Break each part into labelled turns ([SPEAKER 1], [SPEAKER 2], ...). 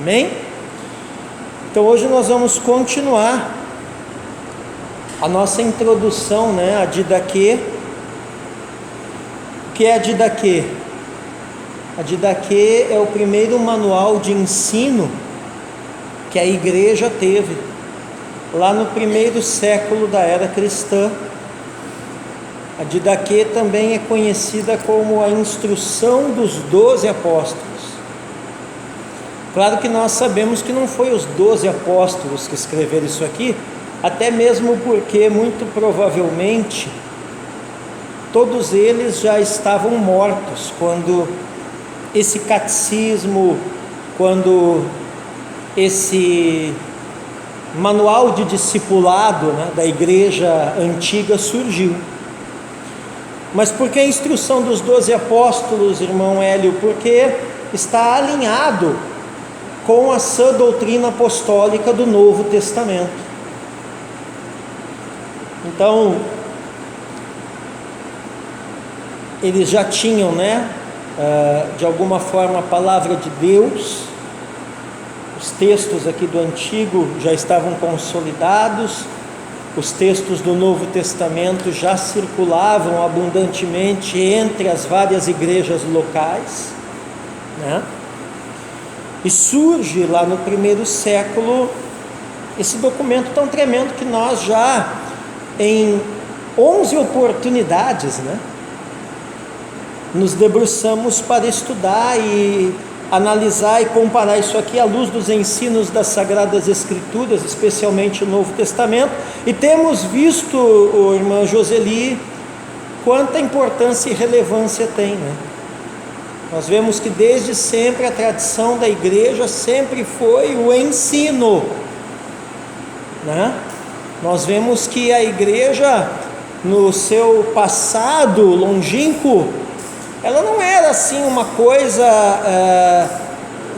[SPEAKER 1] Amém? Então hoje nós vamos continuar a nossa introdução, a Didaquê. O que é a Didaquê? A Didaquê é o primeiro manual de ensino que a igreja teve lá no primeiro século da era cristã. A Didaquê também é conhecida como a instrução dos 12 apóstolos. Claro que nós sabemos que não foi os 12 apóstolos que escreveram isso aqui, até mesmo porque muito provavelmente todos eles já estavam mortos quando esse catecismo, quando esse manual de discipulado da igreja antiga surgiu. Mas por que a instrução dos 12 apóstolos, irmão Hélio? Porque está alinhado com a sã doutrina apostólica do Novo Testamento. Então, eles já tinham, de alguma forma, a palavra de Deus. Os textos aqui do Antigo já estavam consolidados. Os textos do Novo Testamento já circulavam abundantemente entre as várias igrejas locais, E surge lá no primeiro século esse documento tão tremendo que nós já, em 11 oportunidades, nos debruçamos para estudar e analisar e comparar isso aqui à luz dos ensinos das Sagradas Escrituras, especialmente o Novo Testamento, e temos visto, irmã Joseli, quanta importância e relevância tem, Nós vemos que desde sempre a tradição da igreja sempre foi o ensino, Nós vemos que a igreja, no seu passado longínquo, ela não era assim uma coisa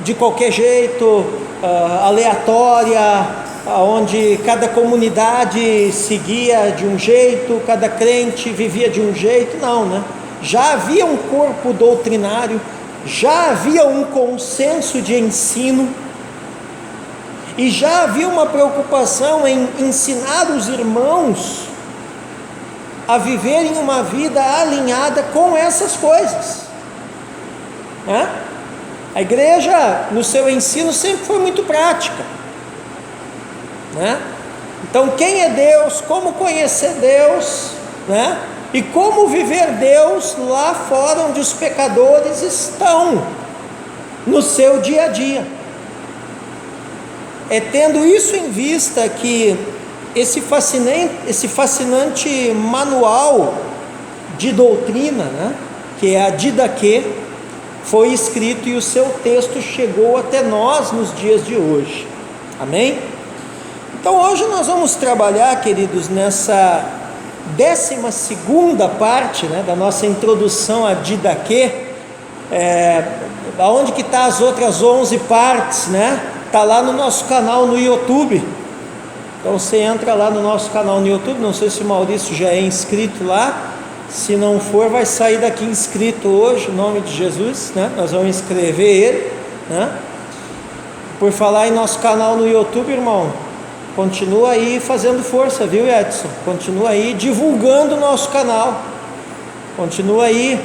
[SPEAKER 1] de qualquer jeito, aleatória, onde cada comunidade seguia de um jeito, cada crente vivia de um jeito. Não, Já havia um corpo doutrinário, já havia um consenso de ensino, e já havia uma preocupação em ensinar os irmãos a viverem uma vida alinhada com essas coisas. A igreja, no seu ensino, sempre foi muito prática. Então, quem é Deus, como conhecer Deus, e como viver Deus lá fora onde os pecadores estão, no seu dia a dia. É tendo isso em vista que esse fascinante manual de doutrina, que é a Didaquê, foi escrito e o seu texto chegou até nós nos dias de hoje. Amém? Então hoje nós vamos trabalhar, queridos, nessa 12ª parte, da nossa introdução a Didaquê. Aonde que está as outras 11 partes, Está lá no nosso canal no YouTube. Então você entra lá no nosso canal no YouTube. Não sei se o Maurício já é inscrito lá. Se não for, vai sair daqui inscrito hoje, em nome de Jesus, Nós vamos inscrever ele, Por falar em nosso canal no YouTube, irmão, continua aí fazendo força, viu, Edson? Continua aí divulgando o nosso canal. Continua aí,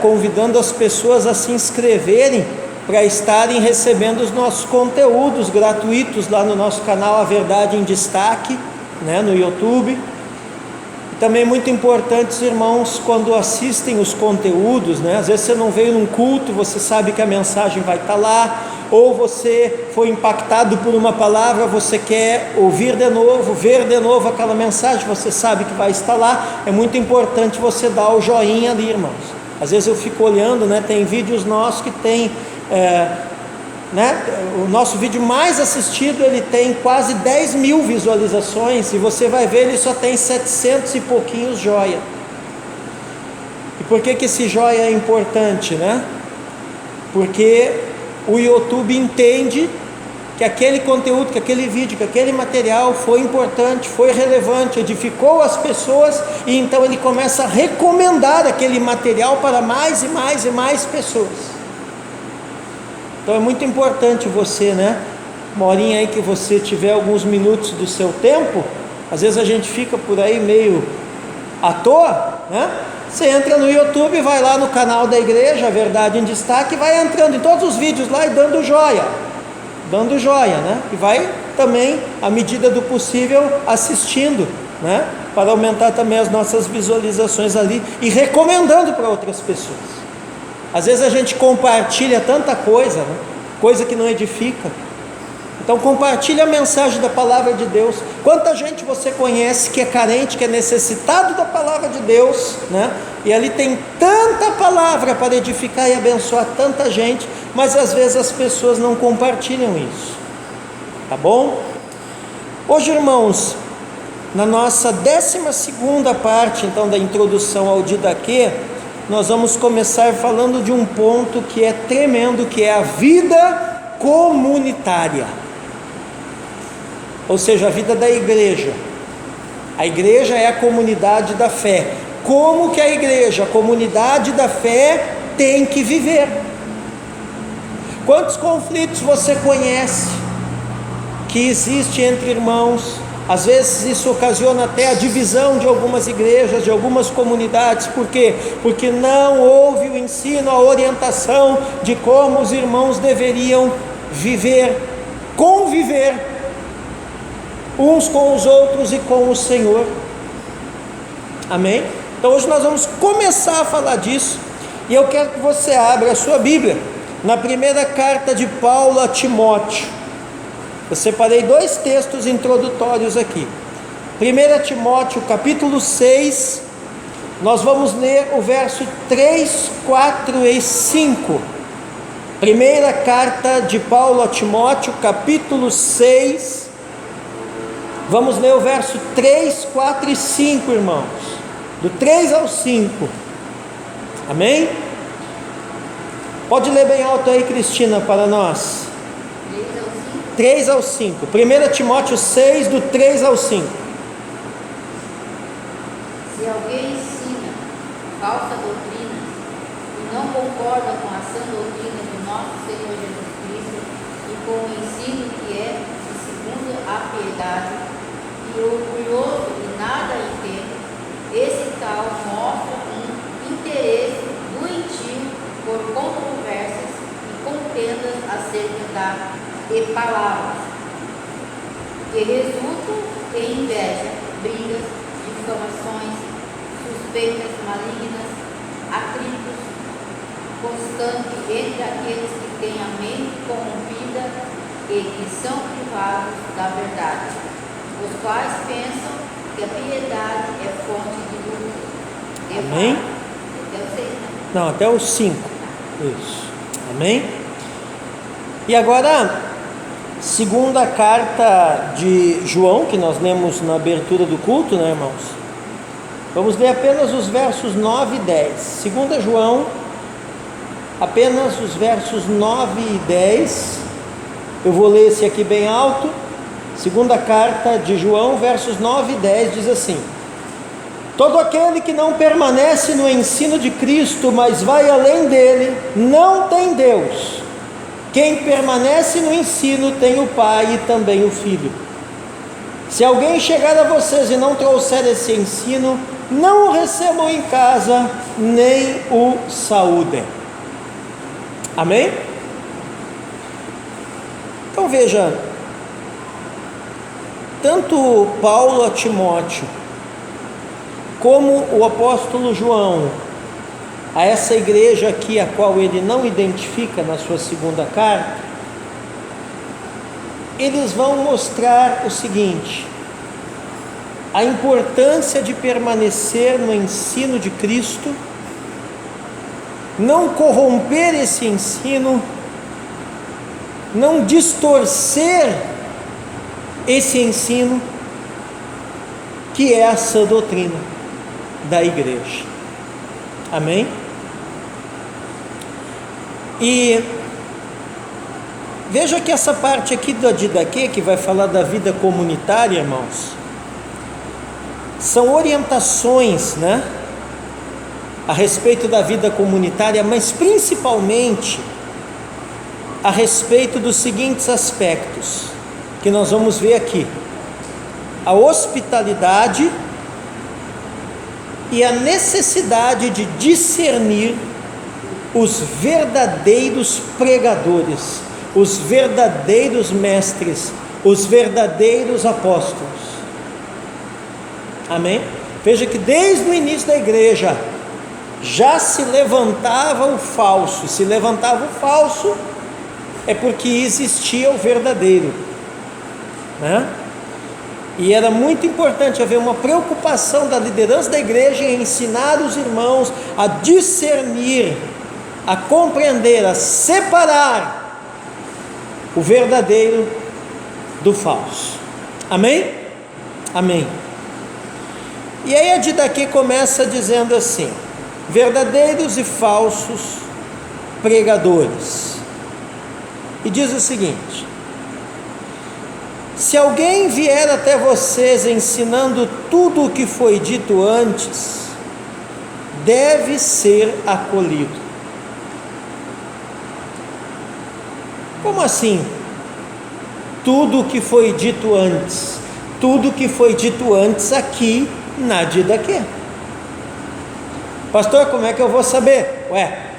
[SPEAKER 1] convidando as pessoas a se inscreverem para estarem recebendo os nossos conteúdos gratuitos lá no nosso canal A Verdade em Destaque, no YouTube. E também muito importante, os irmãos, quando assistem os conteúdos, às vezes você não veio num culto, você sabe que a mensagem vai estar lá, ou você foi impactado por uma palavra, você quer ouvir de novo, ver de novo aquela mensagem, você sabe que vai estar lá. É muito importante você dar o joinha ali, irmãos. Às vezes eu fico olhando, tem vídeos nossos que tem o nosso vídeo mais assistido, ele tem quase 10 mil visualizações, e você vai ver, ele só tem 700 e pouquinhos joia. E por que esse joia é importante? Porque o YouTube entende que aquele conteúdo, que aquele vídeo, que aquele material foi importante, foi relevante, edificou as pessoas, e então ele começa a recomendar aquele material para mais e mais e mais pessoas. Então é muito importante você, né? Uma horinha aí que você tiver alguns minutos do seu tempo, às vezes a gente fica por aí meio à toa, né? Você entra no YouTube, vai lá no canal da igreja, a Verdade em Destaque, vai entrando em todos os vídeos lá e dando joia, né? E vai também, à medida do possível, assistindo, né? Para aumentar também as nossas visualizações ali e recomendando para outras pessoas. Às vezes a gente compartilha tanta coisa, né? Coisa que não edifica. Então compartilhe a mensagem da palavra de Deus. Quanta gente você conhece que é carente, que é necessitado da palavra de Deus, né? E ali tem tanta palavra para edificar e abençoar tanta gente, mas às vezes as pessoas não compartilham isso, tá bom? Hoje, irmãos, na nossa 12ª parte, então, da introdução ao Didaquê, nós vamos começar falando de um ponto que é tremendo, que é a vida comunitária. Ou seja, a vida da igreja. A igreja é a comunidade da fé. Como que a igreja, a comunidade da fé, tem que viver? Quantos conflitos você conhece que existe entre irmãos? Às vezes isso ocasiona até a divisão de algumas igrejas, de algumas comunidades. Por quê? Porque não houve o ensino, a orientação de como os irmãos deveriam viver, conviver uns com os outros e com o Senhor. Amém? Então hoje nós vamos começar a falar disso, e eu quero que você abra a sua Bíblia na primeira carta de Paulo a Timóteo. Eu separei 2 textos introdutórios aqui. 1 Timóteo capítulo 6, nós vamos ler o verso 3, 4 e 5. Primeira carta de Paulo a Timóteo, capítulo 6, vamos ler o verso 3, 4 e 5, irmãos, do 3 ao 5, amém? Pode ler bem alto aí, Cristina, para nós. 3 ao 5, 1 Timóteo 6, do 3 ao 5.
[SPEAKER 2] Se alguém ensina falsa doutrina e não concorda com a sã doutrina de nosso Senhor Jesus Cristo e com o ensino que é de segundo a piedade, e orgulhoso e nada entende, esse tal mostra um interesse doentio por controvérsias e contendas acerca de palavras, que resultam em inveja, brigas, difamações, suspeitas malignas, atritos constantes entre aqueles que têm a mente corrompida e que são privados da verdade, os quais pensam que a piedade é fonte de lucro.
[SPEAKER 1] Amém?
[SPEAKER 2] Até o 6, né?
[SPEAKER 1] Não, até o 5. Isso. Amém? E agora, segunda carta de João, que nós lemos na abertura do culto, né, irmãos? Vamos ler apenas os versos 9 e 10. Segunda João, apenas os versos 9 e 10. Eu vou ler esse aqui bem alto. Segunda carta de João, versos 9 e 10, diz assim: todo aquele que não permanece no ensino de Cristo, mas vai além dele, não tem Deus. Quem permanece no ensino tem o Pai e também o Filho. Se alguém chegar a vocês e não trouxer esse ensino, não o recebam em casa, nem o saúdem. Amém? Então veja, tanto Paulo a Timóteo, como o apóstolo João, a essa igreja aqui, a qual ele não identifica na sua segunda carta, eles vão mostrar o seguinte: a importância de permanecer no ensino de Cristo, não corromper esse ensino, não distorcer esse ensino, que é a sã doutrina da igreja. Amém? E veja que essa parte aqui do Didaquê, que vai falar da vida comunitária, irmãos, são orientações, né, a respeito da vida comunitária, mas principalmente a respeito dos seguintes aspectos, que nós vamos ver aqui: a hospitalidade e a necessidade de discernir os verdadeiros pregadores, os verdadeiros mestres, os verdadeiros apóstolos. Amém? Veja que desde o início da igreja já se levantava o falso. Se levantava o falso, é porque existia o verdadeiro, né? E era muito importante haver uma preocupação da liderança da igreja em ensinar os irmãos a discernir, a compreender, a separar o verdadeiro do falso. Amém? Amém. E aí a Didaquê começa dizendo assim: verdadeiros e falsos pregadores. E diz o seguinte: se alguém vier até vocês ensinando tudo o que foi dito antes, deve ser acolhido. Como assim? Tudo o que foi dito antes? Tudo o que foi dito antes aqui na Didaquê. Pastor, como é que eu vou saber?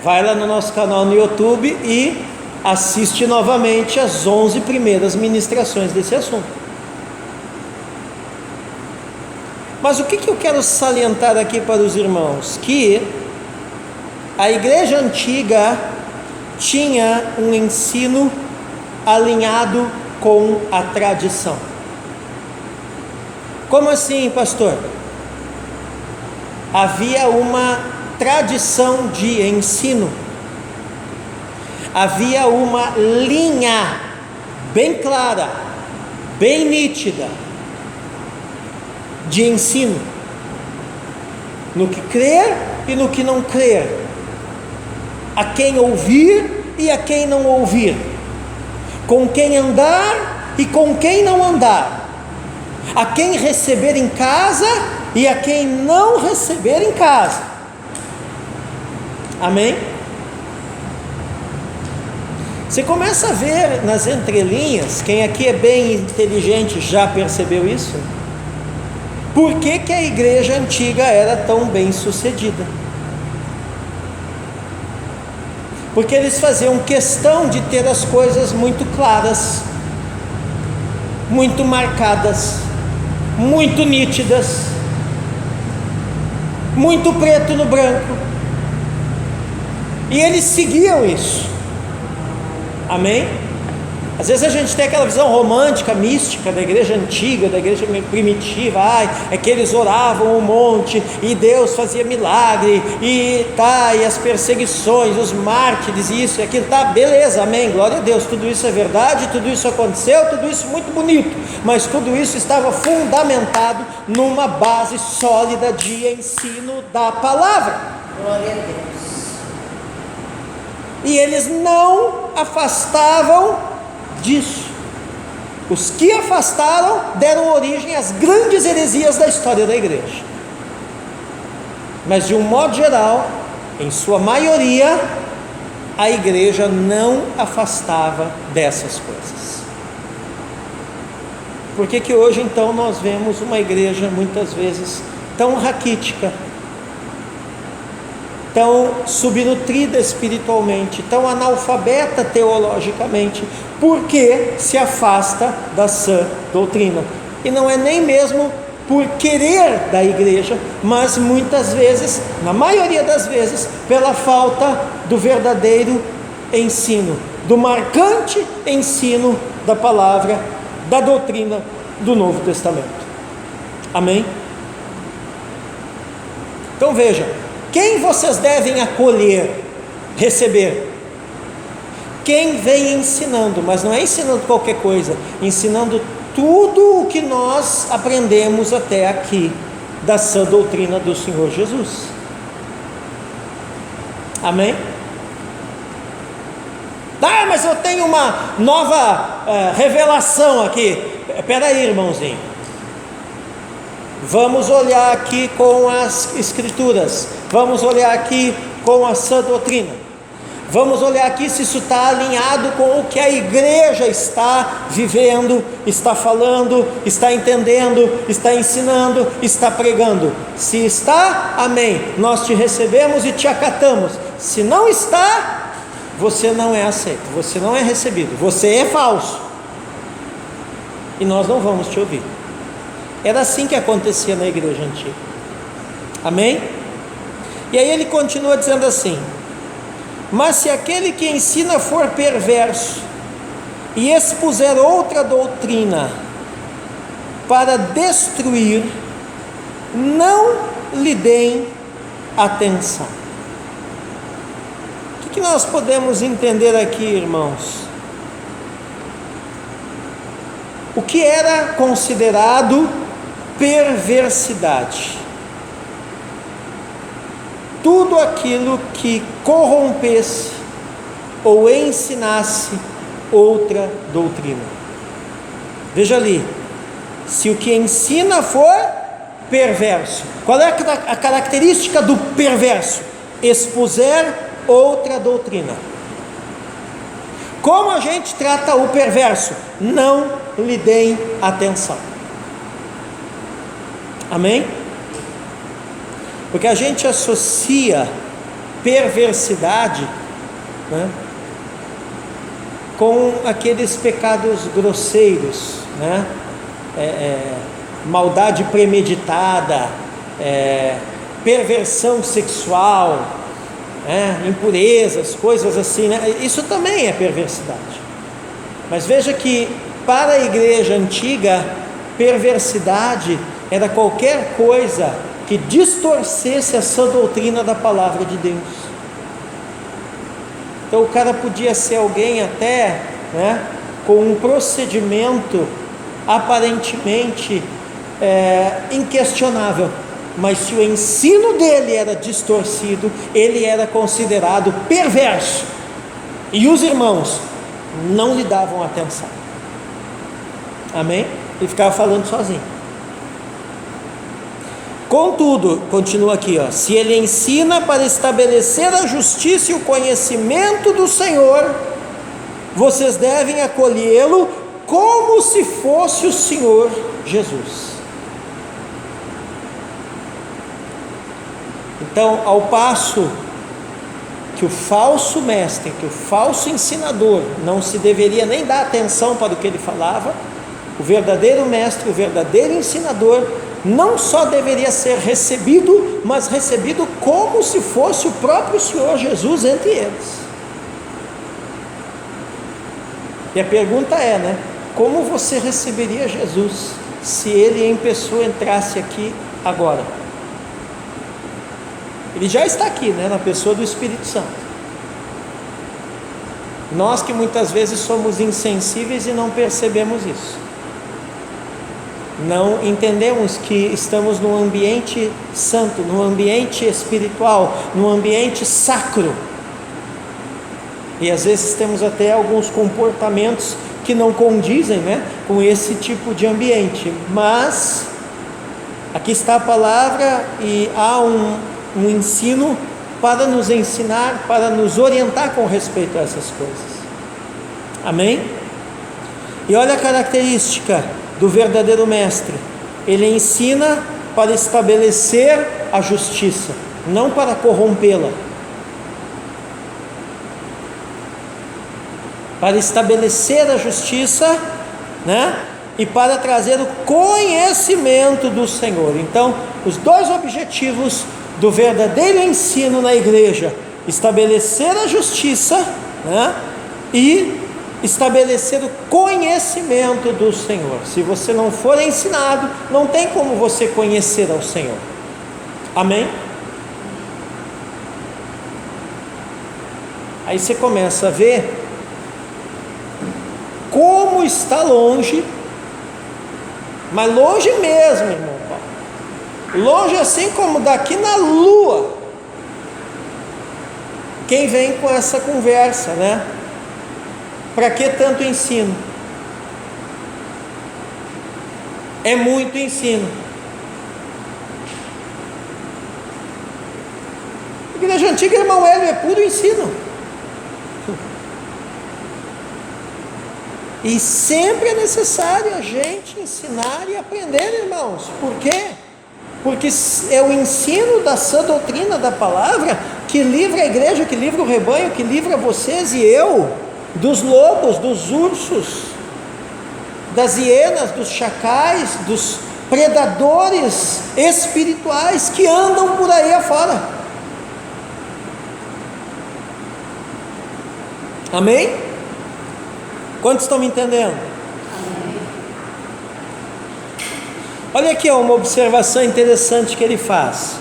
[SPEAKER 1] Vai lá no nosso canal no YouTube e assiste novamente as 11 primeiras ministrações desse assunto. Mas o que eu quero salientar aqui para os irmãos? Que a igreja antiga tinha um ensino alinhado com a tradição. Como assim, pastor? Havia uma tradição de ensino, havia uma linha bem clara, bem nítida de ensino, no que crer e no que não crer, a quem ouvir e a quem não ouvir, com quem andar e com quem não andar, a quem receber em casa e a quem não receber em casa. Amém? Você começa a ver nas entrelinhas, quem aqui é bem inteligente já percebeu isso? Por que a igreja antiga era tão bem sucedida? Porque eles faziam questão de ter as coisas muito claras, muito marcadas, muito nítidas, muito preto no branco, e eles seguiam isso. Amém? Às vezes a gente tem aquela visão romântica, mística da igreja antiga, da igreja primitiva. É que eles oravam um monte e Deus fazia milagre e as perseguições, os mártires, isso e aquilo, beleza, amém, glória a Deus, tudo isso é verdade, tudo isso aconteceu, tudo isso muito bonito, mas tudo isso estava fundamentado numa base sólida de ensino da palavra.
[SPEAKER 2] Glória a Deus.
[SPEAKER 1] E eles não afastavam disso. Os que afastaram deram origem às grandes heresias da história da igreja. Mas de um modo geral, em sua maioria, a igreja não afastava dessas coisas. Por que hoje então nós vemos uma igreja muitas vezes tão raquítica, tão subnutrida espiritualmente, tão analfabeta teologicamente? Porque se afasta da sã doutrina. E não é nem mesmo por querer da igreja, mas muitas vezes, na maioria das vezes, pela falta do verdadeiro ensino, do marcante ensino da palavra, da doutrina do Novo Testamento. Amém? Então veja, quem vocês devem acolher, receber? Quem vem ensinando, mas não é ensinando qualquer coisa, ensinando tudo o que nós aprendemos até aqui da sã doutrina do Senhor Jesus. Amém? Mas eu tenho uma nova revelação aqui. Espera aí, irmãozinho. Vamos olhar aqui com as Escrituras, vamos olhar aqui com a sã doutrina. Vamos olhar aqui se isso está alinhado com o que a igreja está vivendo, está falando, está entendendo, está ensinando, está pregando. Se está, amém, nós te recebemos e te acatamos. Se não está, você não é aceito, você não é recebido, você é falso, e nós não vamos te ouvir. Era assim que acontecia na igreja antiga, amém? E aí ele continua dizendo assim: mas se aquele que ensina for perverso e expuser outra doutrina para destruir, não lhe deem atenção. O que nós podemos entender aqui, irmãos? O que era considerado perversidade? Tudo aquilo que corrompesse ou ensinasse outra doutrina. Veja ali, se o que ensina for perverso, qual é a característica do perverso? Expuser outra doutrina. Como a gente trata o perverso? Não lhe deem atenção. Amém? Porque a gente associa perversidade, né, com aqueles pecados grosseiros, né? Maldade premeditada, perversão sexual, impurezas, coisas assim, né? Isso também é perversidade. Mas veja que para a igreja antiga, perversidade era qualquer coisa que distorcesse a sã doutrina da palavra de Deus. Então o cara podia ser alguém até, né, com um procedimento aparentemente inquestionável, mas se o ensino dele era distorcido, ele era considerado perverso, e os irmãos não lhe davam atenção. Amém? Ele ficava falando sozinho. Contudo, continua aqui, se ele ensina para estabelecer a justiça e o conhecimento do Senhor, vocês devem acolhê-lo como se fosse o Senhor Jesus. Então, ao passo que o falso mestre, que o falso ensinador não se deveria nem dar atenção para o que ele falava, o verdadeiro mestre, o verdadeiro ensinador, não só deveria ser recebido, mas recebido como se fosse o próprio Senhor Jesus entre eles. E a pergunta é, né? Como você receberia Jesus se ele em pessoa entrasse aqui agora? Ele já está aqui, né? Na pessoa do Espírito Santo. Nós que muitas vezes somos insensíveis e não percebemos isso. Não entendemos que estamos num ambiente santo, num ambiente espiritual, num ambiente sacro. E às vezes temos até alguns comportamentos que não condizem, né, com esse tipo de ambiente. Mas aqui está a palavra e há um ensino para nos ensinar, para nos orientar com respeito a essas coisas. Amém? E olha a característica do verdadeiro mestre: ele ensina para estabelecer a justiça, não para corrompê-la. Para estabelecer a justiça, né? E para trazer o conhecimento do Senhor. Então, os dois objetivos do verdadeiro ensino na igreja: estabelecer a justiça, né? E estabelecer o conhecimento do Senhor. Se você não for ensinado, não tem como você conhecer ao Senhor. Amém? Aí você começa a ver como está longe, mas longe mesmo, irmão Paulo. Longe assim como daqui na lua, quem vem com essa conversa, né? Para que tanto ensino? É muito ensino. A igreja antiga, irmão Hélio, é puro ensino. E sempre é necessário a gente ensinar e aprender, irmãos. Por quê? Porque é o ensino da sã doutrina da palavra que livra a igreja, que livra o rebanho, que livra vocês e eu dos lobos, dos ursos, das hienas, dos chacais, dos predadores espirituais que andam por aí afora. Amém? Quantos estão me entendendo? Olha aqui uma observação interessante que ele faz.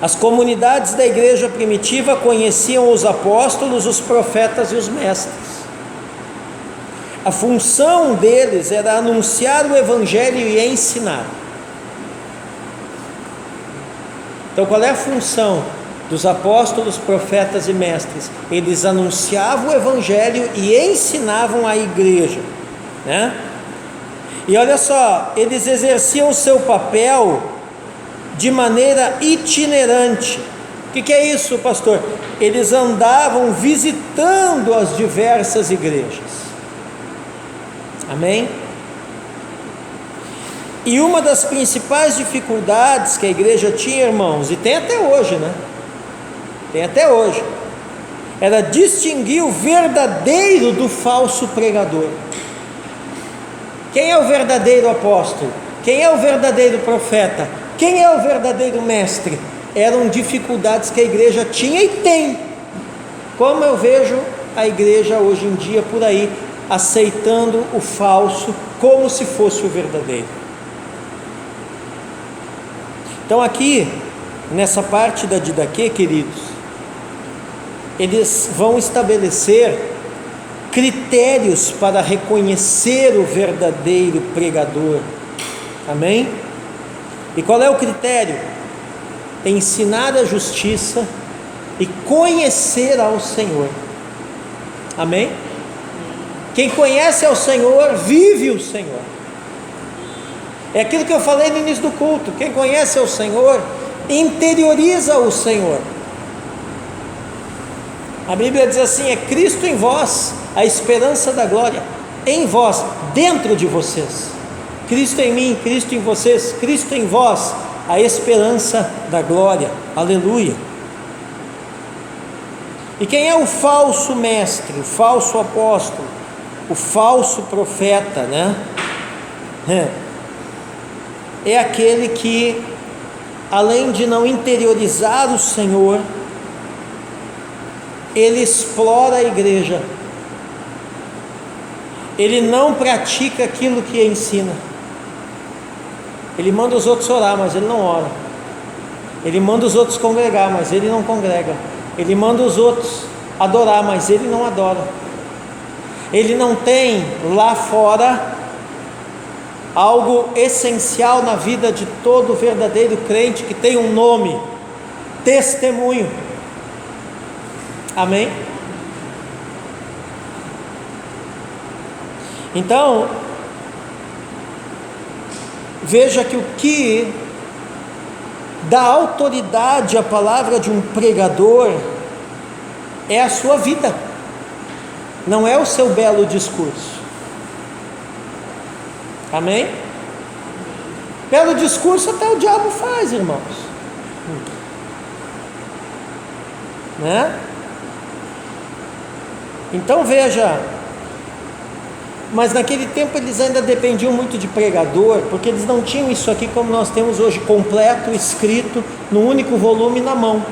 [SPEAKER 1] As comunidades da igreja primitiva conheciam os apóstolos, os profetas e os mestres. A função deles era anunciar o evangelho e ensinar. Então qual é a função dos apóstolos, profetas e mestres? Eles anunciavam o evangelho e ensinavam a igreja, né? E olha só, eles exerciam o seu papel de maneira itinerante. O que é isso, pastor? Eles andavam visitando as diversas igrejas. Amém? E uma das principais dificuldades que a igreja tinha, irmãos, e tem até hoje, né? Tem até hoje, era distinguir o verdadeiro do falso pregador. Quem é o verdadeiro apóstolo? Quem é o verdadeiro profeta? Quem é o verdadeiro mestre? Eram dificuldades que a igreja tinha e tem. Como eu vejo a igreja hoje em dia por aí, aceitando o falso como se fosse o verdadeiro. Então aqui, nessa parte da Didaquê, queridos, eles vão estabelecer critérios para reconhecer o verdadeiro pregador. Amém? E qual é o critério? Ensinar a justiça e conhecer ao Senhor. Amém? Quem conhece ao Senhor, vive o Senhor. É aquilo que eu falei no início do culto. Quem conhece ao Senhor, interioriza o Senhor. A Bíblia diz assim: é Cristo em vós, a esperança da glória, em vós, dentro de vocês. Cristo em mim, Cristo em vocês, Cristo em vós, a esperança da glória. Aleluia. E quem é o falso mestre, o falso apóstolo, o falso profeta, né? É aquele que, além de não interiorizar o Senhor, ele explora a igreja, ele não pratica aquilo que ensina. Ele manda os outros orar, mas ele não ora. Ele manda os outros congregar, mas ele não congrega. Ele manda os outros adorar, mas ele não adora. Ele não tem lá fora algo essencial na vida de todo verdadeiro crente que tem um nome: testemunho. Amém? Então, veja que o que dá autoridade à palavra de um pregador é a sua vida, não é o seu belo discurso. Amém? Belo discurso até o diabo faz, irmãos, né? Então veja, mas naquele tempo eles ainda dependiam muito de pregador, porque eles não tinham isso aqui como nós temos hoje, completo, escrito, num único volume na mão.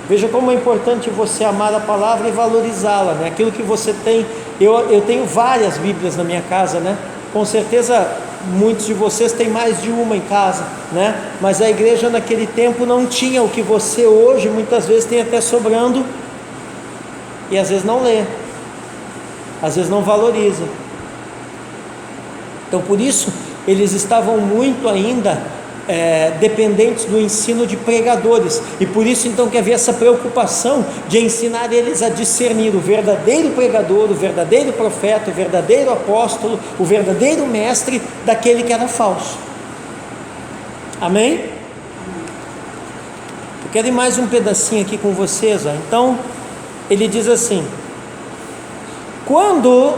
[SPEAKER 1] Veja como é importante você amar a palavra e valorizá-la, né? Aquilo que você tem, eu tenho várias Bíblias na minha casa, né? Com certeza muitos de vocês têm mais de uma em casa, né? Mas a igreja naquele tempo não tinha o que você hoje muitas vezes tem até sobrando, e às vezes não lê, às vezes não valoriza. Então por isso eles estavam muito ainda dependentes do ensino de pregadores, e por isso então que havia essa preocupação de ensinar eles a discernir o verdadeiro pregador, o verdadeiro profeta, o verdadeiro apóstolo, o verdadeiro mestre daquele que era falso. Amém? Eu quero ir mais um pedacinho aqui com vocês, ó. Então ele diz assim: quando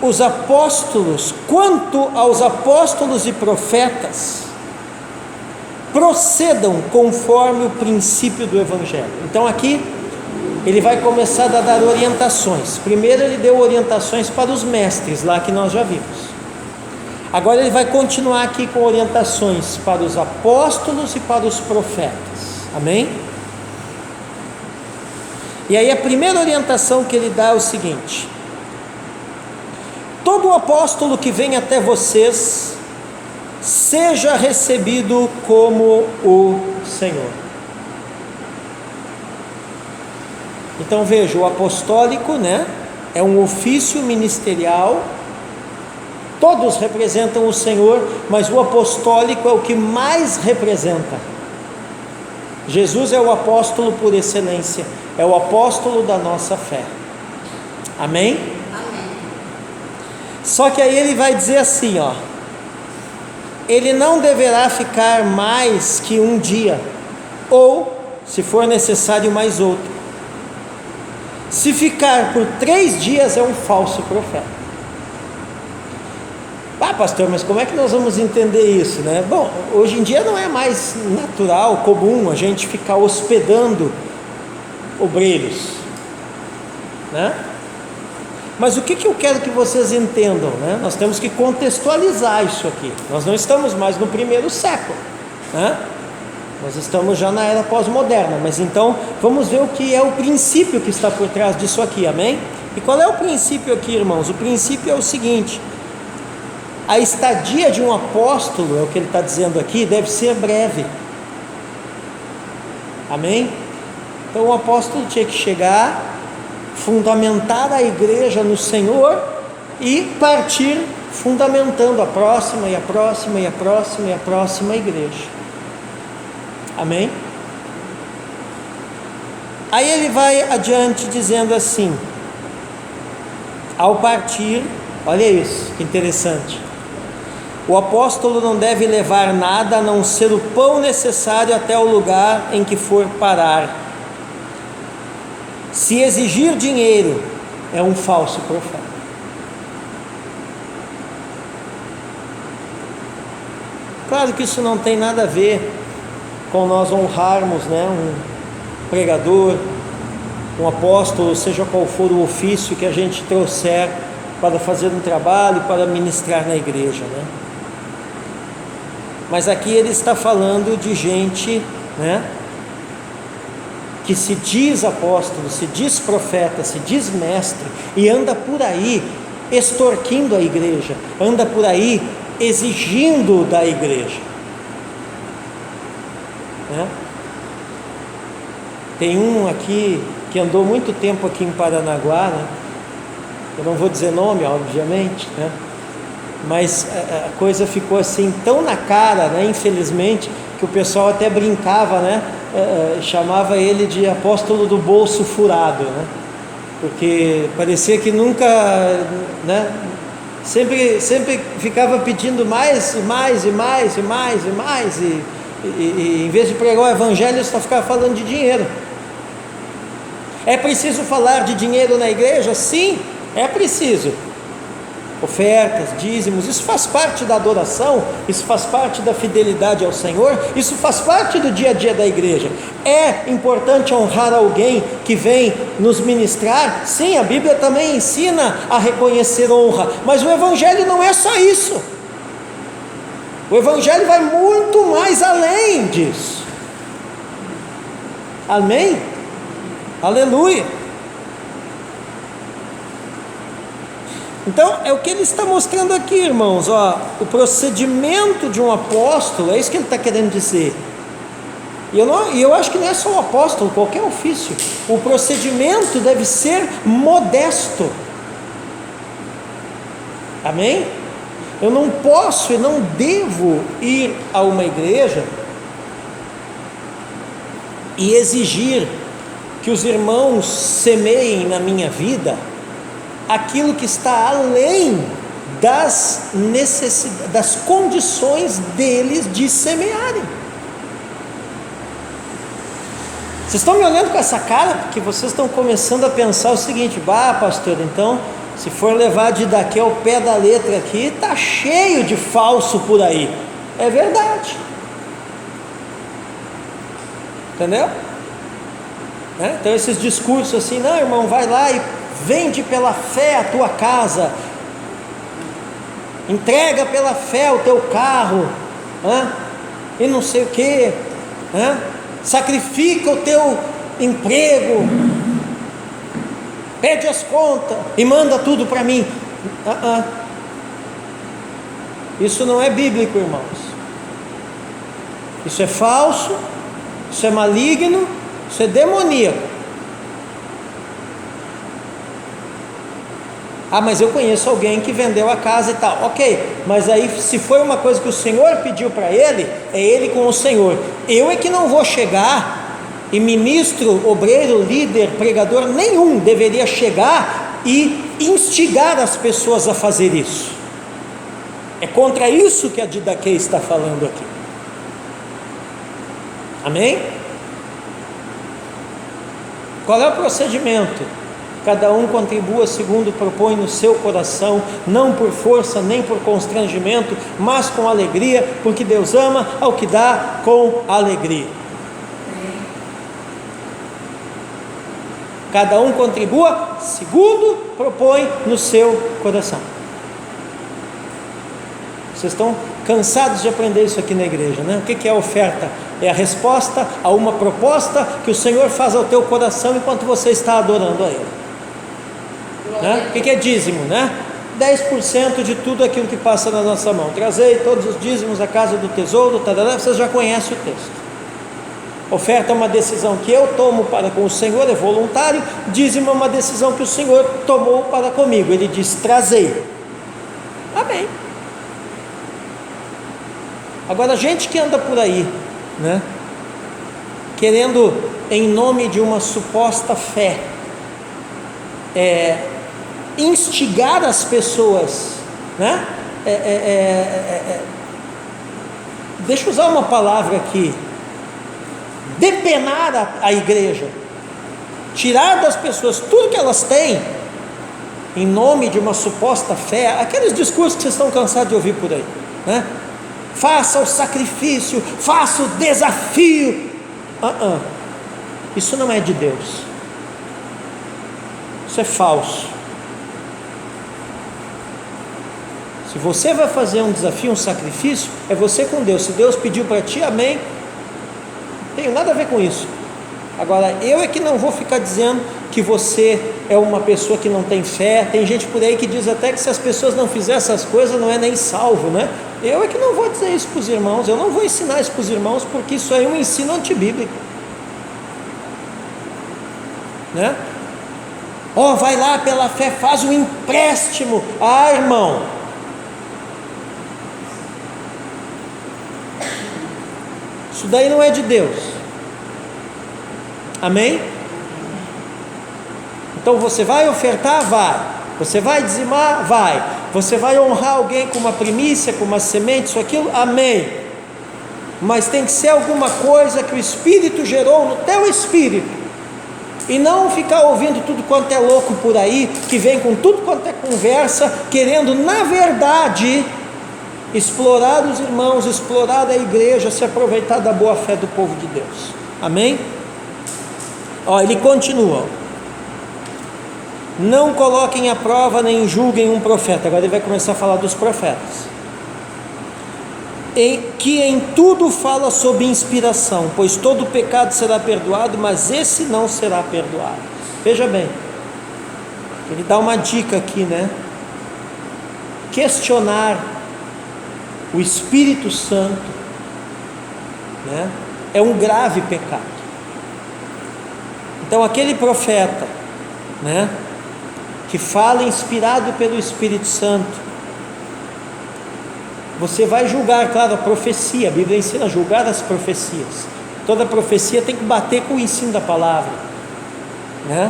[SPEAKER 1] os apóstolos, quanto aos apóstolos e profetas, procedam conforme o princípio do Evangelho. Então aqui ele vai começar a dar orientações. Primeiro ele deu orientações para os mestres, lá que nós já vimos. Agora ele vai continuar aqui com orientações para os apóstolos e para os profetas. Amém? E aí a primeira orientação que ele dá é o seguinte: todo apóstolo que vem até vocês seja recebido como o Senhor. Então veja, o apostólico, né, é um ofício ministerial. Todos representam o Senhor, mas o apostólico é o que mais representa. Jesus é o apóstolo por excelência, é o apóstolo da nossa fé. Amém?
[SPEAKER 2] Amém.
[SPEAKER 1] Só que aí ele vai dizer assim, ó: ele não deverá ficar mais que um dia, ou, se for necessário, mais outro. Se ficar por 3 dias, é um falso profeta. Ah, pastor, mas como é que nós vamos entender isso, né? Bom, hoje em dia não é mais natural, comum a gente ficar hospedando obreiros, né? Mas o que eu quero que vocês entendam, né? Nós temos que contextualizar isso aqui. Nós não estamos mais no 1º século, né? Nós estamos já na era pós-moderna. Mas então, vamos ver o que é o princípio que está por trás disso aqui, amém? E qual é o princípio aqui, irmãos? O princípio é o seguinte: a estadia de um apóstolo, é o que ele está dizendo aqui, deve ser breve. Amém? Então o apóstolo tinha que chegar, fundamentar a igreja no Senhor e partir fundamentando a próxima e a próxima e a próxima e a próxima igreja. Amém? Aí ele vai adiante dizendo assim: ao partir, olha isso, que interessante, o apóstolo não deve levar nada a não ser o pão necessário até o lugar em que for parar. Se exigir dinheiro, é um falso profeta. Claro que isso não tem nada a ver com nós honrarmos, né, um pregador, um apóstolo, seja qual for o ofício que a gente trouxer para fazer um trabalho, para ministrar na igreja, né? Mas aqui ele está falando de gente, né, que se diz apóstolo, se diz profeta, se diz mestre e anda por aí extorquindo a igreja, anda por aí exigindo da igreja, né? Tem um aqui que andou muito tempo aqui em Paranaguá, né? Eu não vou dizer nome, obviamente, né? Mas a coisa ficou assim tão na cara, né? Infelizmente, que o pessoal até brincava, né? Chamava ele de apóstolo do bolso furado, né? Porque parecia que nunca, né? Sempre ficava pedindo mais e mais e mais e mais e mais, e em vez de pregar o evangelho, só ficava falando de dinheiro. É preciso falar de dinheiro na igreja? Sim, é preciso. Ofertas, dízimos, isso faz parte da adoração, isso faz parte da fidelidade ao Senhor, isso faz parte do dia a dia da igreja. É importante honrar alguém que vem nos ministrar? Sim, a Bíblia também ensina a reconhecer honra, mas o evangelho não é só isso. O evangelho vai muito mais além disso. Amém? Aleluia. Então é o que ele está mostrando aqui, irmãos, ó, o procedimento de um apóstolo, é isso que ele está querendo dizer. E eu acho que não é só o apóstolo, qualquer ofício, o procedimento deve ser modesto. Amém? Eu não posso e não devo ir a uma igreja e exigir que os irmãos semeiem na minha vida aquilo que está além das necessidades, das condições deles de semearem. Vocês estão me olhando com essa cara porque vocês estão começando a pensar o seguinte: bah, pastor, então Se for levar de daqui ao pé da letra aqui, está cheio de falso por aí. É verdade. Entendeu? Então esses discursos assim, não, irmão, vai lá e vende pela fé a tua casa, entrega pela fé o teu carro, e não sei o que, sacrifica o teu emprego, pede as contas e manda tudo para mim. Isso não é bíblico, irmãos. Isso é falso, isso é maligno, isso é demoníaco. Mas eu conheço alguém que vendeu a casa e tal. Ok, mas aí se foi uma coisa que o Senhor pediu para ele, é ele com o Senhor. Eu é que não vou chegar, e ministro, obreiro, líder, pregador nenhum deveria chegar e instigar as pessoas a fazer isso. É contra isso que a Didaquê está falando aqui. Amém? Qual é o procedimento? Cada um contribua segundo propõe no seu coração, não por força nem por constrangimento, mas com alegria, porque Deus ama ao que dá com alegria. Cada um contribua segundo propõe no seu coração. Vocês estão cansados de aprender isso aqui na igreja, né? O que é a oferta? É a resposta a uma proposta que o Senhor faz ao teu coração enquanto você está adorando a Ele. O que é dízimo, né? 10% de tudo aquilo que passa na nossa mão. Trazei todos os dízimos à casa do tesouro, vocês já conhecem o texto. Oferta é uma decisão que eu tomo para com o Senhor, é voluntário. Dízimo é uma decisão que o Senhor tomou para comigo. Ele diz: trazei. Amém. Agora, a gente que anda por aí, né, querendo, em nome de uma suposta fé, instigar as pessoas, né? Deixa eu usar uma palavra aqui: depenar a igreja, tirar das pessoas tudo que elas têm, em nome de uma suposta fé, aqueles discursos que vocês estão cansados de ouvir por aí, né? Faça o sacrifício, faça o desafio. Isso não é de Deus. Isso é falso. Se você vai fazer um desafio, um sacrifício, é você com Deus. Se Deus pediu para ti, amém. Não tenho nada a ver com isso. Agora, eu é que não vou ficar dizendo que você é uma pessoa que não tem fé. Tem gente por aí que diz até que se as pessoas não fizerem essas coisas, não é nem salvo, né? Eu é que não vou dizer isso para os irmãos. Eu não vou ensinar isso para os irmãos, porque isso aí é um ensino antibíblico, né? Vai lá pela fé, faz um empréstimo. Irmão, isso daí não é de Deus. Amém? Então você vai ofertar? Vai. Você vai dizimar? Vai. Você vai honrar alguém com uma primícia, com uma semente, isso, aquilo? Amém. Mas tem que ser alguma coisa que o Espírito gerou no teu espírito, e não ficar ouvindo tudo quanto é louco por aí, que vem com tudo quanto é conversa, querendo na verdade explorar os irmãos, explorar a igreja, se aproveitar da boa fé do povo de Deus. Amém? Ele continua: não coloquem à prova nem julguem um profeta. Agora ele vai começar a falar dos profetas. Que em tudo fala sob inspiração, pois todo pecado será perdoado, mas esse não será perdoado. Veja bem, ele dá uma dica aqui, né? Questionar o Espírito Santo, né, é um grave pecado. Então aquele profeta, né, que fala inspirado pelo Espírito Santo, você vai julgar, claro, a profecia. A Bíblia ensina a julgar as profecias. Toda profecia tem que bater com o ensino da palavra, né?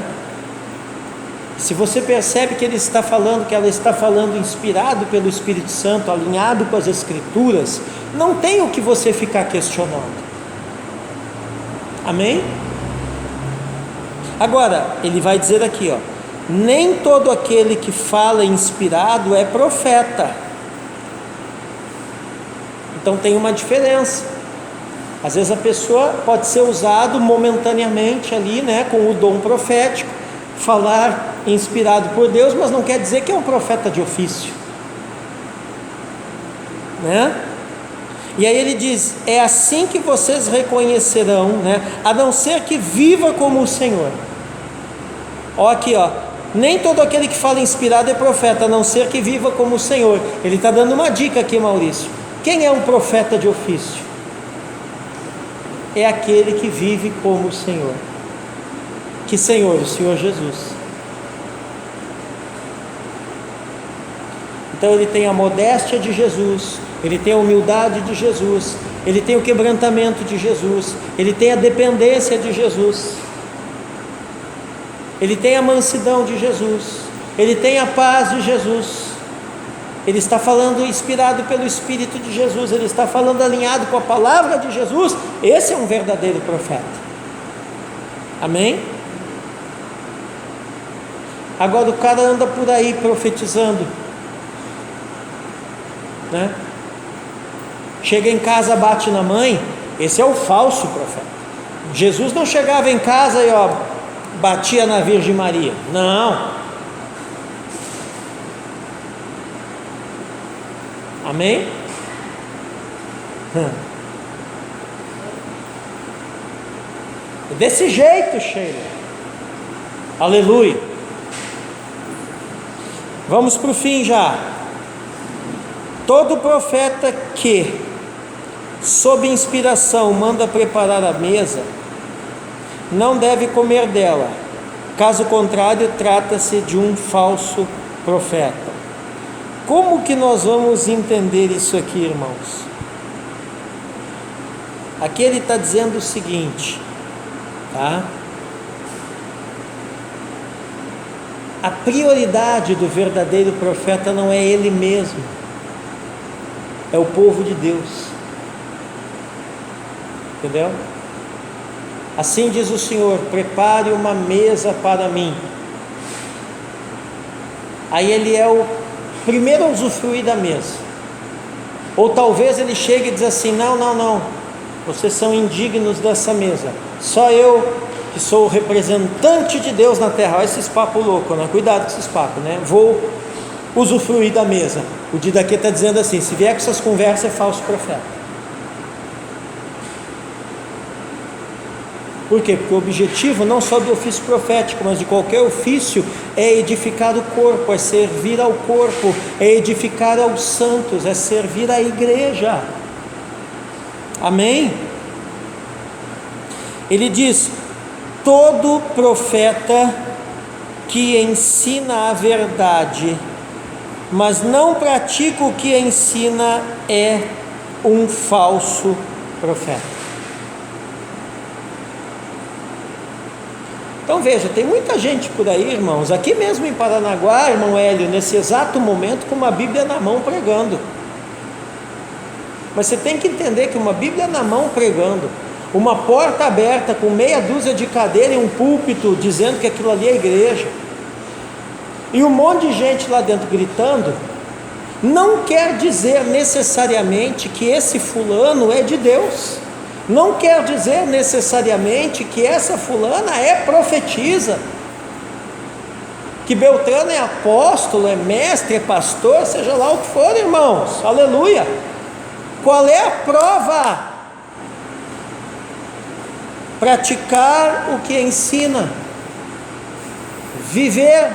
[SPEAKER 1] Se você percebe que ele está falando, que ela está falando inspirado pelo Espírito Santo, alinhado com as Escrituras, não tem o que você ficar questionando. Amém? Agora, ele vai dizer aqui, nem todo aquele que fala inspirado é profeta. Então tem uma diferença. Às vezes a pessoa pode ser usado momentaneamente ali, né, com o dom profético, falar inspirado por Deus, mas não quer dizer que é um profeta de ofício, né? E aí ele diz: é assim que vocês reconhecerão, né, a não ser que viva como o Senhor. Ó, aqui, ó, nem todo aquele que fala inspirado é profeta, a não ser que viva como o Senhor. Ele está dando uma dica aqui, Maurício. Quem é um profeta de ofício? É aquele que vive como o Senhor. Que Senhor? O Senhor Jesus. Então ele tem a modéstia de Jesus, ele tem a humildade de Jesus, ele tem o quebrantamento de Jesus, ele tem a dependência de Jesus, ele tem a mansidão de Jesus, ele tem a paz de Jesus. Ele está falando inspirado pelo Espírito de Jesus, ele está falando alinhado com a palavra de Jesus. Esse é um verdadeiro profeta. Amém? Agora o cara anda por aí profetizando, né? Chega em casa, bate na mãe. Esse é o falso profeta. Jesus não chegava em casa e batia na Virgem Maria. Não. Amém? Desse jeito, Sheila. Aleluia. Vamos para o fim já. Todo profeta que, sob inspiração, manda preparar a mesa, não deve comer dela. Caso contrário, trata-se de um falso profeta. Como que nós vamos entender isso aqui, irmãos? Aqui ele está dizendo o seguinte, tá? A prioridade do verdadeiro profeta não é ele mesmo, é o povo de Deus. Entendeu? Assim diz o Senhor: prepare uma mesa para mim. Aí ele é o primeiro a usufruir da mesa. Ou talvez ele chegue e diz assim: não, vocês são indignos dessa mesa, só eu que sou o representante de Deus na terra. Olha esses papos loucos, né? Cuidado com esses papos, né? Vou usufruir da mesa. O Didaquê está dizendo assim: se vier com essas conversas, é falso profeta. Por quê? Porque o objetivo não só do ofício profético, mas de qualquer ofício, é edificar o corpo, é servir ao corpo, é edificar aos santos, é servir à igreja. Amém? Ele diz: todo profeta que ensina a verdade, mas não pratica o que ensina, é um falso profeta. Então veja, tem muita gente por aí, irmãos, aqui mesmo em Paranaguá, irmão Hélio, nesse exato momento, com uma Bíblia na mão pregando. Mas você tem que entender que uma Bíblia na mão pregando, uma porta aberta com meia dúzia de cadeira e um púlpito dizendo que aquilo ali é igreja, e um monte de gente lá dentro gritando, não quer dizer necessariamente que esse fulano é de Deus. Não quer dizer necessariamente que essa fulana é profetisa, que Beltrano é apóstolo, é mestre, é pastor, seja lá o que for, irmãos. Aleluia. Qual é a prova? Praticar o que ensina, viver.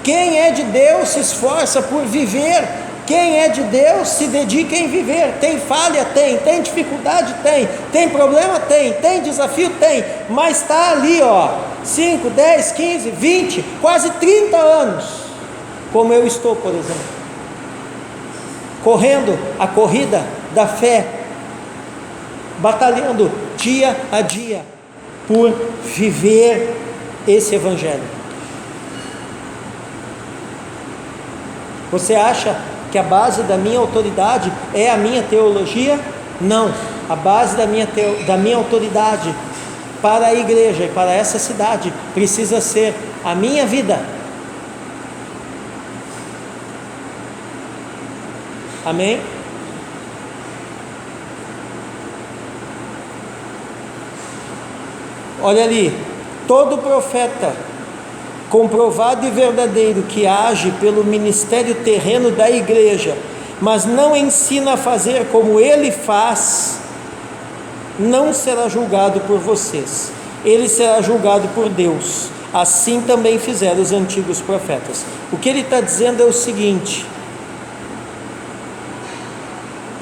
[SPEAKER 1] Quem é de Deus se esforça por viver. Quem é de Deus se dedica em viver. Tem falha? Tem dificuldade? Tem problema? Tem desafio? Tem, mas está ali 5, 10, 15, 20, quase 30 anos, como eu estou, por exemplo, correndo a corrida da fé, batalhando dia a dia por viver esse evangelho. Você acha que a base da minha autoridade é a minha teologia? Não, a base da minha autoridade para a igreja e para essa cidade precisa ser a minha vida. Amém? Olha ali, todo profeta comprovado e verdadeiro que age pelo ministério terreno da igreja, mas não ensina a fazer como ele faz, não será julgado por vocês, ele será julgado por Deus. Assim também fizeram os antigos profetas. O que ele está dizendo é o seguinte: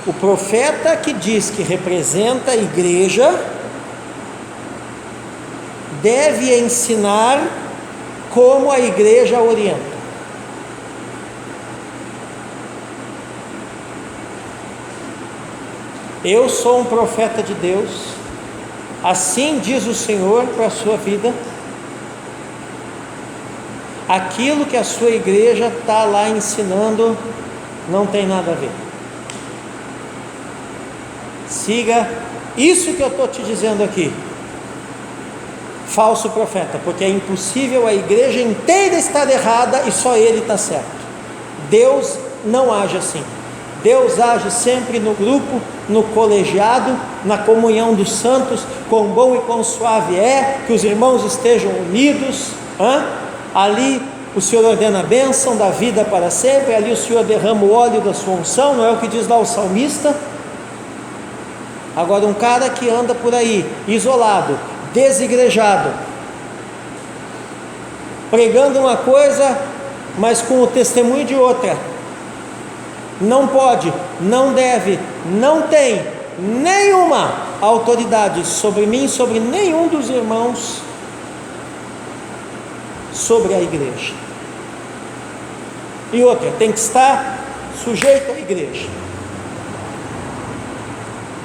[SPEAKER 1] o profeta que diz que representa a igreja deve ensinar como a igreja orienta. Eu sou um profeta de Deus, assim diz o Senhor para a sua vida. Aquilo que a sua igreja está lá ensinando não tem nada a ver. Siga isso que eu estou te dizendo aqui. Falso profeta, porque é impossível a igreja inteira estar errada e só ele está certo. Deus não age assim. Deus age sempre no grupo, no colegiado, na comunhão dos santos. Quão bom e quão suave é que os irmãos estejam unidos. Ali o Senhor ordena a bênção da vida para sempre. Ali o Senhor derrama o óleo da sua unção. Não é o que diz lá o salmista? Agora, um cara que anda por aí isolado, desigrejado, pregando uma coisa, mas com o testemunho de outra, não pode, não deve, não tem nenhuma autoridade sobre mim, sobre nenhum dos irmãos, sobre a igreja. E outra, tem que estar sujeito à igreja.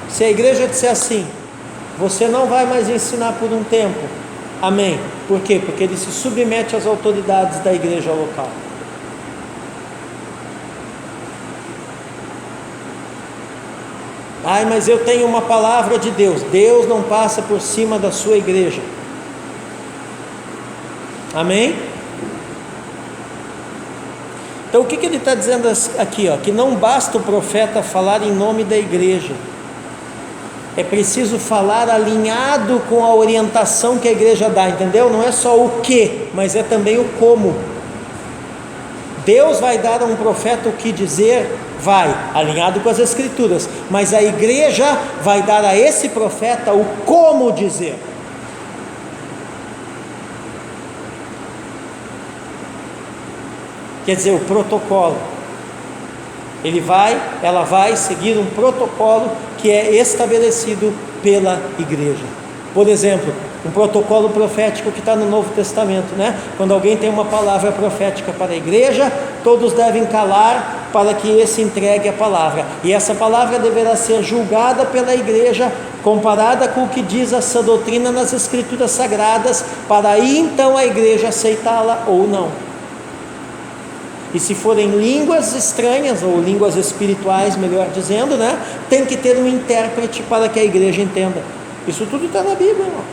[SPEAKER 1] Se a igreja disser assim: você não vai mais ensinar por um tempo, amém. Por quê? Porque ele se submete às autoridades da igreja local. Ai, mas eu tenho uma palavra de Deus. Deus não passa por cima da sua igreja. Amém? Então o que ele está dizendo aqui? Que não basta o profeta falar em nome da igreja. É preciso falar alinhado com a orientação que a igreja dá, entendeu? Não é só o que, mas é também o como. Deus vai dar a um profeta o que dizer, vai, alinhado com as escrituras, mas a igreja vai dar a esse profeta o como dizer. Quer dizer, o protocolo. Ela vai seguir um protocolo que é estabelecido pela igreja. Por exemplo, um protocolo profético que está no Novo Testamento, né? Quando alguém tem uma palavra profética para a igreja, todos devem calar para que esse entregue a palavra, e essa palavra deverá ser julgada pela igreja, comparada com o que diz essa doutrina nas escrituras sagradas, para aí então a igreja aceitá-la ou não. E se forem línguas estranhas, ou línguas espirituais, melhor dizendo, né? Tem que ter um intérprete para que a igreja entenda. Isso tudo está na Bíblia, irmãos.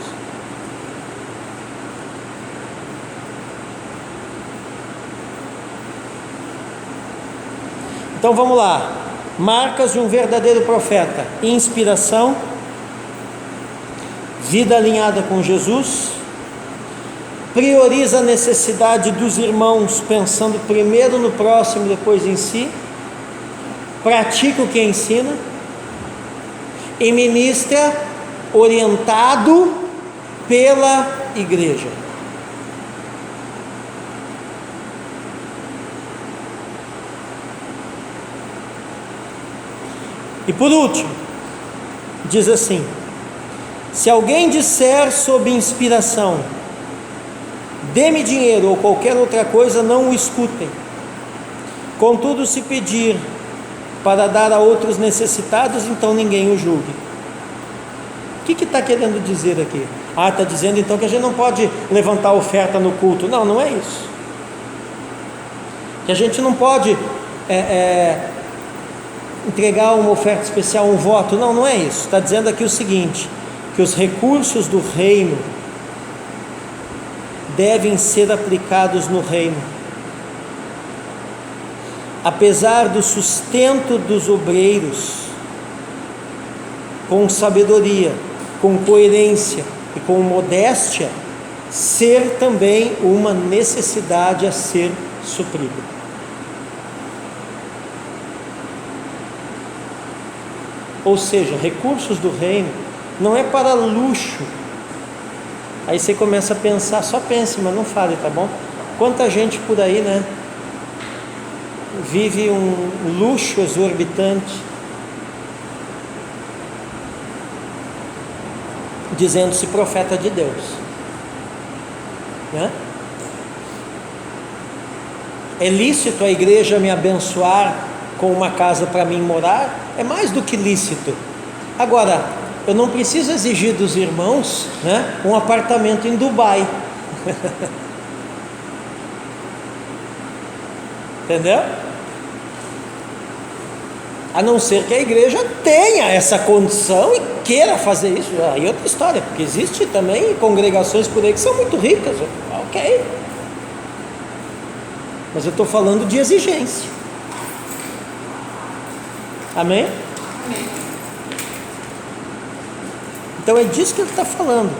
[SPEAKER 1] Então vamos lá. Marcas de um verdadeiro profeta: inspiração, vida alinhada com Jesus, prioriza a necessidade dos irmãos, pensando primeiro no próximo, depois em si, pratica o que ensina, e ministra orientado pela igreja. E por último, diz assim: se alguém disser sob inspiração, dê-me dinheiro ou qualquer outra coisa, não o escutem. Contudo, se pedir para dar a outros necessitados, então ninguém o julgue. O que está querendo dizer aqui? Está dizendo então que a gente não pode levantar oferta no culto. Não, não é isso. Que a gente não pode entregar uma oferta especial, um voto. Não, não é isso. Está dizendo aqui o seguinte: que os recursos do reino devem ser aplicados no reino. Apesar do sustento dos obreiros, com sabedoria, com coerência e com modéstia, ser também uma necessidade a ser suprida. Ou seja, recursos do reino não é para luxo. Aí você começa a pensar, só pense, mas não fale, tá bom? Quanta gente por aí, né, vive um luxo exorbitante, dizendo-se profeta de Deus, né? É lícito a igreja me abençoar com uma casa para mim morar? É mais do que lícito. Agora, eu não preciso exigir dos irmãos, né, um apartamento em Dubai. Entendeu? A não ser que a igreja tenha essa condição e queira fazer isso. Aí é outra história, porque existe também congregações por aí que são muito ricas. Ok. Mas eu estou falando de exigência. Amém?
[SPEAKER 2] Amém.
[SPEAKER 1] Então é disso que ele está falando.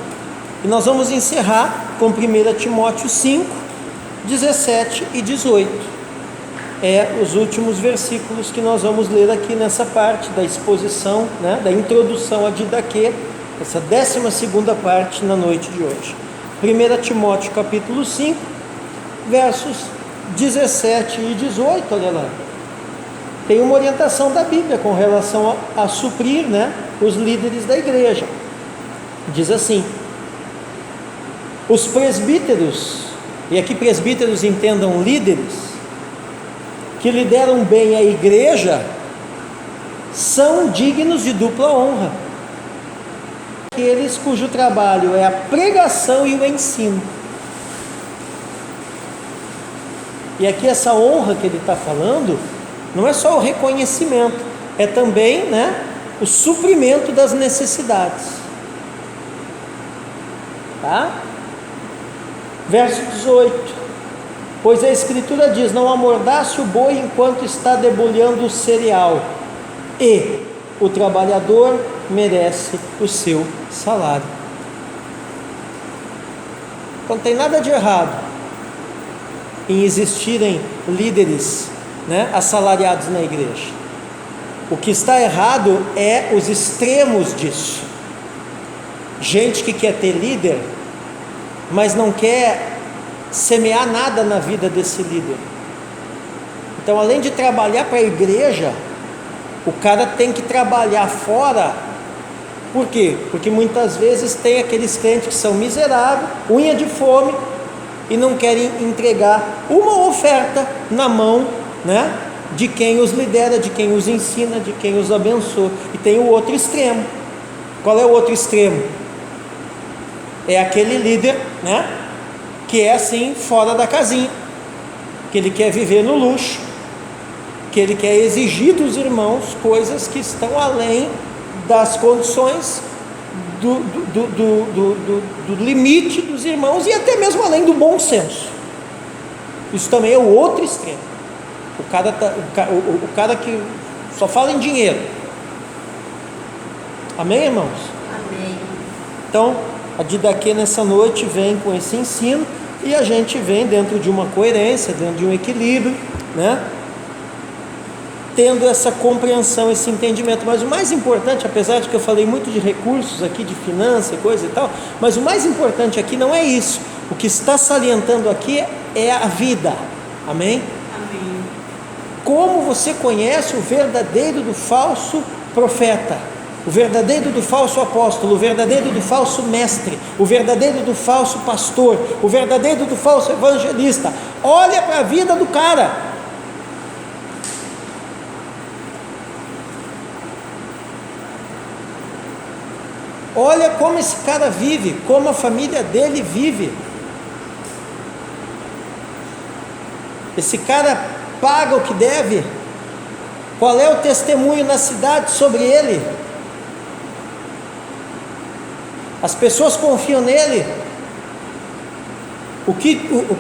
[SPEAKER 1] E nós vamos encerrar com 1 Timóteo 5, 17 e 18. É os últimos versículos que nós vamos ler aqui nessa parte da exposição, né, da introdução a Didaquê, essa 12ª parte na noite de hoje. 1 Timóteo capítulo 5, versos 17 e 18, olha lá. Tem uma orientação da Bíblia com relação a suprir, né, os líderes da igreja. Diz assim: os presbíteros, e aqui presbíteros entendam líderes, que lideram bem a igreja, são dignos de dupla honra. Aqueles cujo trabalho é a pregação e o ensino. E aqui essa honra que ele está falando, não é só o reconhecimento, é também, né, o suprimento das necessidades. Tá? Verso 18. Pois a Escritura diz: não amordace o boi enquanto está debulhando o cereal, e o trabalhador merece o seu salário. Então não tem nada de errado em existirem líderes, né, assalariados na igreja. O que está errado é os extremos disso. Gente que quer ter líder, mas não quer semear nada na vida desse líder. Então, além de trabalhar para a igreja, o cara tem que trabalhar fora. Por quê? Porque muitas vezes tem aqueles crentes que são miseráveis, unha de fome, e não querem entregar uma oferta na mão, né, de quem os lidera, de quem os ensina, de quem os abençoa. E tem o outro extremo. Qual é o outro extremo? É aquele líder, né, que é assim, fora da casinha, que ele quer viver no luxo, que ele quer exigir dos irmãos coisas que estão além das condições do limite dos irmãos, e até mesmo além do bom senso. Isso também é o outro extremo. O cara que só fala em dinheiro. Amém, irmãos?
[SPEAKER 2] Amém.
[SPEAKER 1] Então, a Didaquê nessa noite vem com esse ensino, e a gente vem dentro de uma coerência, dentro de um equilíbrio, né, tendo essa compreensão, esse entendimento. Mas o mais importante, apesar de que eu falei muito de recursos aqui, de finança e coisa e tal, mas o mais importante aqui não é isso. O que está salientando aqui é a vida. Amém?
[SPEAKER 2] Amém.
[SPEAKER 1] Como você conhece o verdadeiro do falso profeta, o verdadeiro do falso apóstolo, o verdadeiro do falso mestre, o verdadeiro do falso pastor, o verdadeiro do falso evangelista? Olha para a vida do cara. Olha como esse cara vive, como a família dele vive. Esse cara paga o que deve? Qual é o testemunho na cidade sobre ele? As pessoas confiam nele.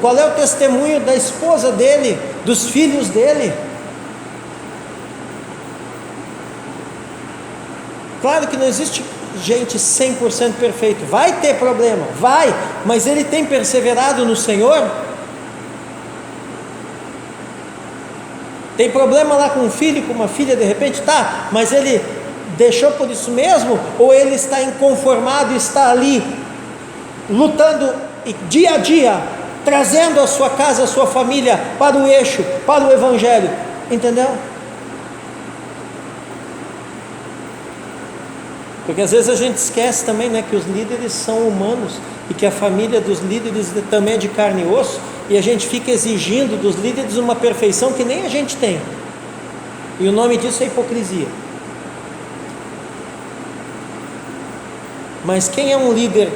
[SPEAKER 1] Qual é o testemunho da esposa dele, dos filhos dele? Claro que não existe gente 100% perfeito, vai ter problema, vai, mas ele tem perseverado no Senhor? Tem problema lá com um filho, com uma filha, de repente, tá, mas ele deixou por isso mesmo? Ou ele está inconformado e está ali, lutando dia a dia, trazendo a sua casa, a sua família para o eixo, para o Evangelho, entendeu? Porque às vezes a gente esquece também, né, que os líderes são humanos e que a família dos líderes também é de carne e osso, e a gente fica exigindo dos líderes uma perfeição que nem a gente tem, e o nome disso é hipocrisia. Mas quem é um líder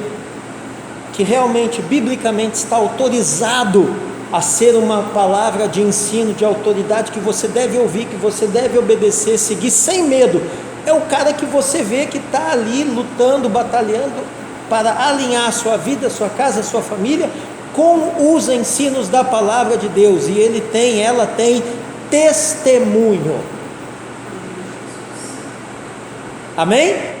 [SPEAKER 1] que realmente, biblicamente, está autorizado a ser uma palavra de ensino, de autoridade, que você deve ouvir, que você deve obedecer, seguir sem medo, é o cara que você vê que está ali lutando, batalhando para alinhar a sua vida, a sua casa, a sua família com os ensinos da palavra de Deus, e ela tem testemunho. Amém?